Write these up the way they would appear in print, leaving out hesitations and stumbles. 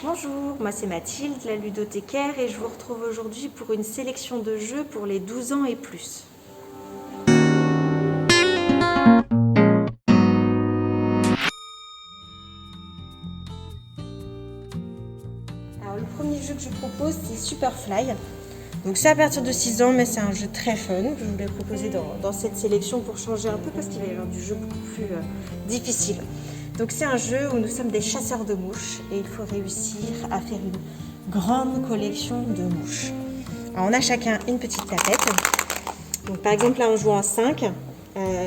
Bonjour, moi c'est Mathilde, la ludothécaire, et je vous retrouve aujourd'hui pour une sélection de jeux pour les 12 ans et plus. Alors le premier jeu que je propose c'est Superfly. Donc c'est à partir de 6 ans, mais c'est un jeu très fun que je voulais proposer dans cette sélection pour changer un peu parce qu'il va y avoir du jeu beaucoup plus difficile. Donc c'est un jeu où nous sommes des chasseurs de mouches et il faut réussir à faire une grande collection de mouches. Alors on a chacun une petite tablette. Donc par exemple là on joue en 5,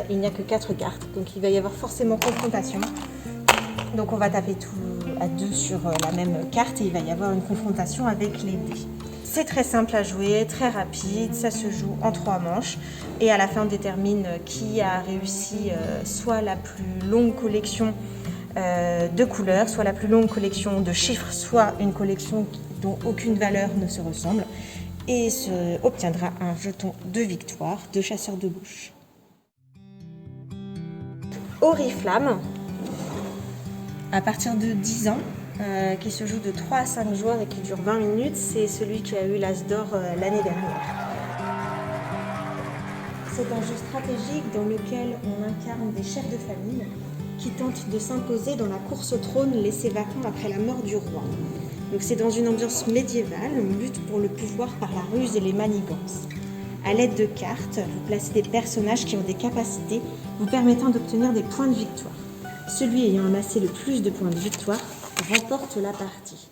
il n'y a que 4 cartes, donc il va y avoir forcément confrontation. Donc on va taper tout à 2 sur la même carte et il va y avoir une confrontation avec les dés. C'est très simple à jouer, très rapide, ça se joue en 3 manches et à la fin on détermine qui a réussi soit la plus longue collection de couleurs, soit la plus longue collection de chiffres, soit une collection dont aucune valeur ne se ressemble et obtiendra un jeton de victoire de chasseur de mouches. Oriflamme, à partir de 10 ans, qui se joue de 3 à 5 joueurs et qui dure 20 minutes, c'est celui qui a eu l'As d'or l'année dernière. C'est un jeu stratégique dans lequel on incarne des chefs de famille qui tentent de s'imposer dans la course au trône laissée vacant après la mort du roi. Donc c'est dans une ambiance médiévale, on lutte pour le pouvoir par la ruse et les manigances. À l'aide de cartes, vous placez des personnages qui ont des capacités vous permettant d'obtenir des points de victoire. Celui ayant amassé le plus de points de victoire remporte la partie.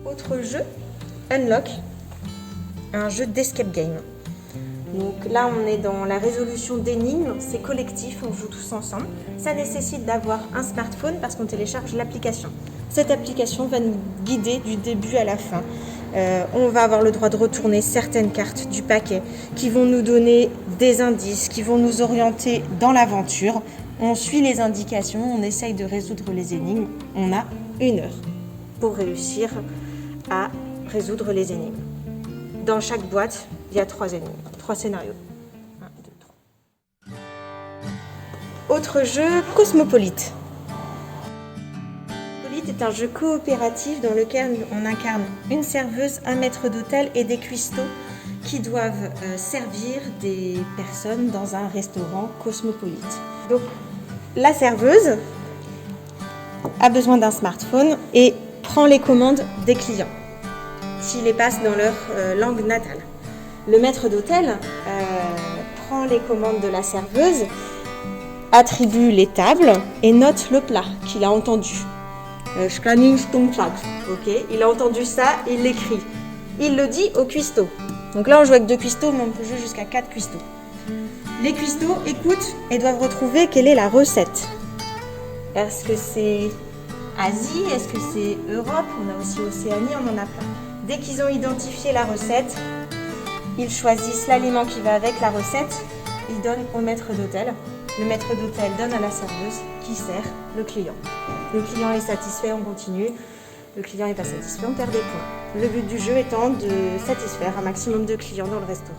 Autre jeu, Unlock, un jeu d'escape game. Donc là, on est dans la résolution d'énigmes, c'est collectif, on joue tous ensemble. Ça nécessite d'avoir un smartphone parce qu'on télécharge l'application. Cette application va nous guider du début à la fin. On va avoir le droit de retourner certaines cartes du paquet qui vont nous donner des indices, qui vont nous orienter dans l'aventure. On suit les indications, on essaye de résoudre les énigmes. On a 1 heure pour réussir à résoudre les énigmes. Dans chaque boîte, il y a 3 énigmes, 3 scénarios. 1, 2, 3. Autre jeu, Cosmopolite. Cosmopolite est un jeu coopératif dans lequel on incarne une serveuse, un maître d'hôtel et des cuistots qui doivent servir des personnes dans un restaurant cosmopolite. Donc, la serveuse a besoin d'un smartphone et prend les commandes des clients s'ils les passent dans leur langue natale. Le maître d'hôtel prend les commandes de la serveuse, attribue les tables et note le plat qu'il a entendu. Ok, il a entendu ça, il l'écrit. Il le dit au cuistot. Donc là, on joue avec 2 cuistots, mais on peut jouer jusqu'à 4 cuistots. Les cuistots écoutent et doivent retrouver quelle est la recette. Est-ce que c'est Asie? Est-ce que c'est Europe? On a aussi Océanie, on en a plein. Dès qu'ils ont identifié la recette, ils choisissent l'aliment qui va avec la recette, ils donnent au maître d'hôtel. Le maître d'hôtel donne à la serveuse qui sert le client. Le client est satisfait, on continue. Le client n'est pas satisfait, on perd des points. Le but du jeu étant de satisfaire un maximum de clients dans le restaurant.